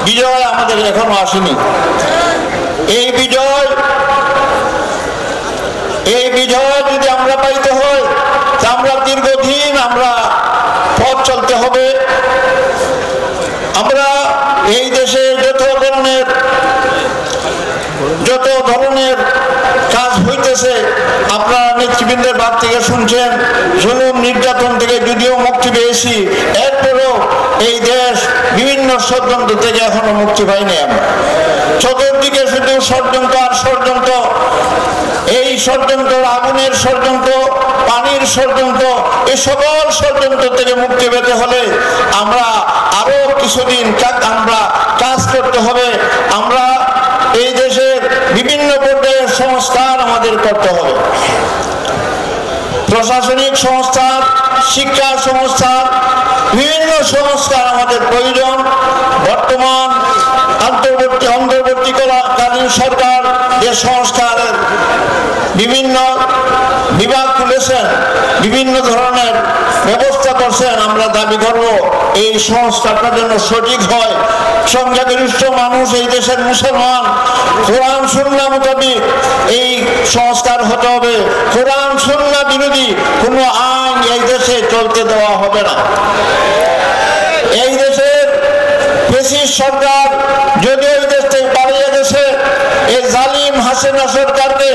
বিজয় আমাদের এখনো আসেনি। এই বিজয় যদি আমরা পাইতে হয়, তা আমরা দীর্ঘদিন আমরা পথ চলতে হবে। আমরা এই দেশে যত ধরনের কাজ হইতেছে, আপনারা নেতৃবৃন্দের বাদ থেকে শুনছেন, জুলুম নির্যাতন থেকে যদিও মুক্তি পেয়েছি, এরপরেও এই দেশ বিভিন্ন ষড়যন্ত্র থেকে এখনো মুক্তি পাইনি। আমরা চতুর্দিকে শুধু ষড়যন্ত্র আর ষড়যন্ত্র। এই ষড়যন্ত্র, আগুনের ষড়যন্ত্র, পানির ষড়যন্ত্র, এই সকল ষড়যন্ত্র থেকে মুক্তি পেতে হলে আমরা আরো কিছুদিন আমরা কাজ করতে হবে। আমরা এই দেশের বিভিন্ন পর্যায়ের সংস্কার আমাদের করতে হবে। প্রশাসনিক সংস্কার, শিক্ষা সংস্কার, বিভিন্ন সংস্কার আমাদের প্রয়োজন। বর্তমান অন্তর্বর্তীকালীন সরকার যে সংস্কারের বিভিন্ন বিভাগ খুলেছেন, বিভিন্ন ধরনের ব্যবস্থা করছেন, আমরা দাবি করব এই সংস্কারটা যেন সঠিক হয়। সংখ্যাগরিষ্ঠ মানুষ এই দেশের মুসলমান, কোরআন সুন্নাহ মোতাবেক এই সংস্কার হতে হবে। কোরআন সুন্নাহ বিরোধী কোনো আইন এই দেশে চলতে দেওয়া হবে না। এই দেশের ফ্যাসিস্ট সরকার যদি এই দেশ থেকে পালিয়ে গেছে, এই জালিম হাসিনা সরকারকে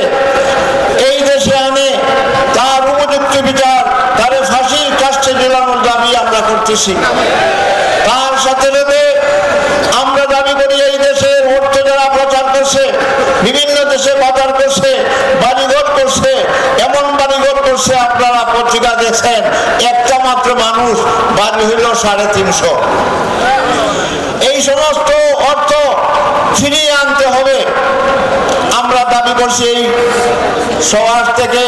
এই দেশে আনে তার উপযুক্ত বিচার, তার ফাঁসির কাস্টে ঝুলানোর দাবি আমরা করতেছি। তার সাথে সাথে আমরা দাবি করি এই দেশের অর্থ যারা প্রচার করছে, বিভিন্ন দেশে পাচার করছে, বাড়িঘর করছে, এমন বাড়িঘর করছে আপনারা পত্রিকা দেখছেন, একটা মাত্র মানুষ বাড়ি হইল 350। এই সমস্ত অর্থ ফিরিয়ে আনতে হবে। আমরা দাবি করছি এই সমাজ থেকে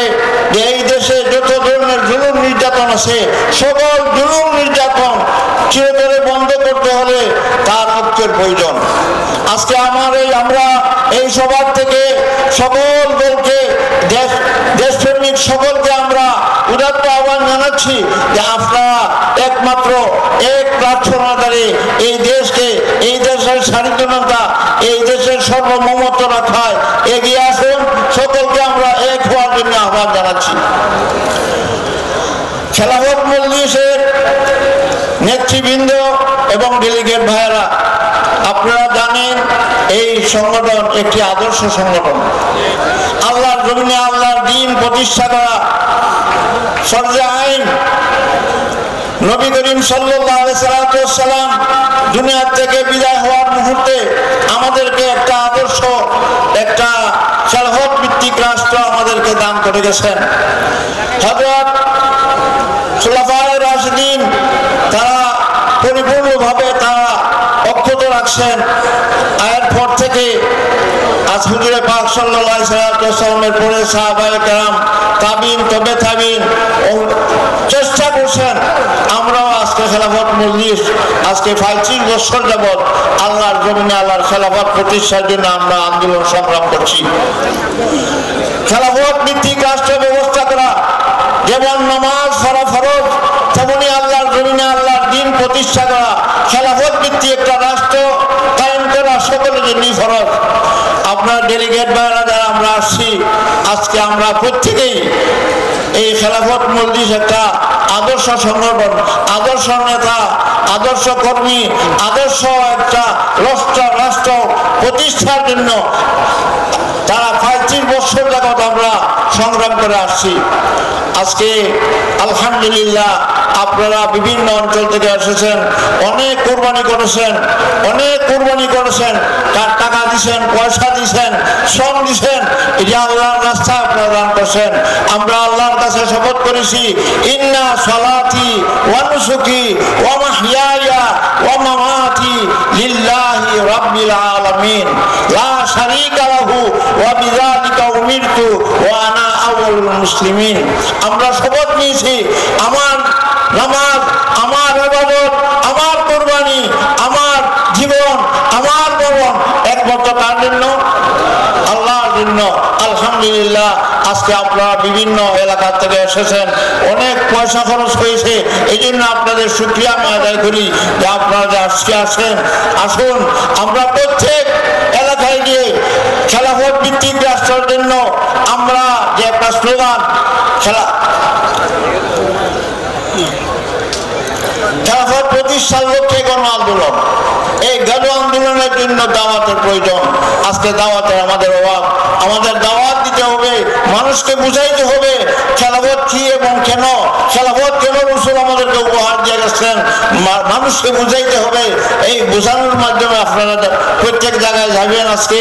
যে এই দেশে যত ধরনের জুলুম নির্যাতন আছে, সকল জুলুম নির্যাতন চিরতরে বন্ধ করতে হলে তার ঐক্যের প্রয়োজন। আজকে আমরা এই সভা থেকে সকল দলকে, দেশপ্রেমিক সকলকে আমরা উদাত্ত আহ্বান জানাচ্ছি যে আপনারা একমাত্র এক প্রার্থনাধারে এই দেশকে, এই দেশের স্বাধীনতা, এই দেশের সার্বভৌমত্ব রক্ষায় এগিয়ে আসুন। সকলকে আমরা এক হওয়ার জন্য আহ্বান জানাচ্ছি। খেলাফত মজলিসের নেতৃবৃন্দ এবং ডেলিগেট ভাইয়েরা, আপনারা জানেন এই সংগঠন একটি আদর্শ সংগঠন। আল্লাহর জমিনে আল্লাহর দ্বীন প্রতিষ্ঠা করা ফরজে আইন। নবী করিম সাল্লাল্লাহু আলাইহি ওয়াসাল্লাম দুনিয়া থেকে বিদায় হওয়ার মুহূর্তে আমাদেরকে একটা আদর্শ, একটা খেলাফত ভিত্তিক রাষ্ট্র আমাদেরকে দান করে গেছেন। হযরত খুলাফায়ে রাশিদিন তারা পরিপূর্ণভাবে তারা অক্ষত রাখছেন। এরপর থেকে আজ হুজুরে পাক সাল্লাল্লাহু আলাইহি ওয়াসাল্লামের পরে সাহাবায়ে কেরাম, তাবিন, তবে তাবিন চেষ্টা করছেন। আমরাও আজকে খেলাফত মজলিস আজকে 35 বছর যাবৎ আল্লাহর জমিনে আল্লাহর খেলাফত প্রতিষ্ঠার জন্য আমরা আন্দোলন সংগ্রাম করছি। খেলাফত ভিত্তিক রাষ্ট্র ব্যবস্থা করা, যেমন নামাজ পড়া ফরজ, তেমনি আল্লাহর জমিনে আল্লাহর দ্বীন প্রতিষ্ঠা করা, খেলাফত ভিত্তিক একটা রাষ্ট্র কায়েম করা সকলের জন্যই ফরজ। আপনার ডেলিগেট ভাইরা যারা আমরা আসছি, আজকে আমরা প্রত্যেকেই এই খেলাফত মজলিস একটা আদর্শ সংগঠন, আদর্শ নেতা, আদর্শ কর্মী, আদর্শ একটা রাষ্ট্র প্রতিষ্ঠার জন্য তারা 35 বছর যাবৎ আমরা সংগ্রাম করে আসছি। আজকে আলহামদুলিল্লাহ আপনারা বিভিন্ন অঞ্চল থেকে এসেছেন, অনেক কোরবানি করেছেন, টাকা দিছেন, পয়সা দিছেন, শ্রম দিছেন, এটা আল্লাহর রাস্তা আপনারা দান করছেন। আমরা আল্লাহর কাছে শপথ করেছি, ইন্না সালাতি ওয়া নুসুকি ওয়া মাহইয়ায়া ওয়া মামাতি লিল্লাহি রাব্বিল আলামিন লা শারীকা লাহু ওয়া বিযালিকা উমিরতু ওয়া আনা আউয়ালুল মুসলিমিন। আমরা শপথ নিয়েছি, আমার নামাজ, আমার ইবাদত, আমার কুরবানি, আমার জীবন, আমার মরণ একমাত্র কার জন্য? আল্লাহর জন্য। আলহামদুলিল্লাহ আজকে আপনারা বিভিন্ন এলাকা থেকে এসেছেন, অনেক পয়সা খরচ হয়েছে, এই জন্য আপনাদের শুকরিয়া আমি আদায় করি যে আপনারা যে আজকে আসেন। আসুন আমরা প্রত্যেক এলাকায় গিয়ে খেলাফত ভিত্তিক রাষ্ট্রের জন্য আমরা যে একটা স্লোগান খেলাফত প্রতিষ্ঠার লক্ষ্যে গণ আন্দোলন, এই গণ আন্দোলনের জন্য দাওয়াতের প্রয়োজন। আজকে দাওয়াতের আমাদের অভাব, আমাদের দাওয়াত দিতে হবে, মানুষকে বুঝাইতে হবে খেলাফত কি এবং কেন, খেলাফত কেন রাসূল আমাদেরকে উপহার দিয়ে গেছেন, মানুষকে বুঝাইতে হবে। এই বোঝানোর মাধ্যমে আপনারা প্রত্যেক জায়গায় যাবেন, আজকে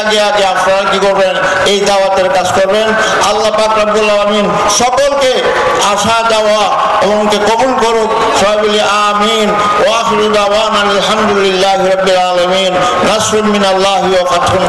আগে আগে আপনারা কি করবেন, এই দাওয়াতের কাজ করবেন। আল্লাহ পাক রব্বুল আলামিন সকলকে আশা দেওয়া এবং কবুল করুক। সবাই বলি আমিন। ওয়া আখিরু দাওয়ানা আলহামদুলিল্লাহি রাব্বিল আলামিন। নাসরুন মিনাল্লাহি ওয়া ফাতহুন।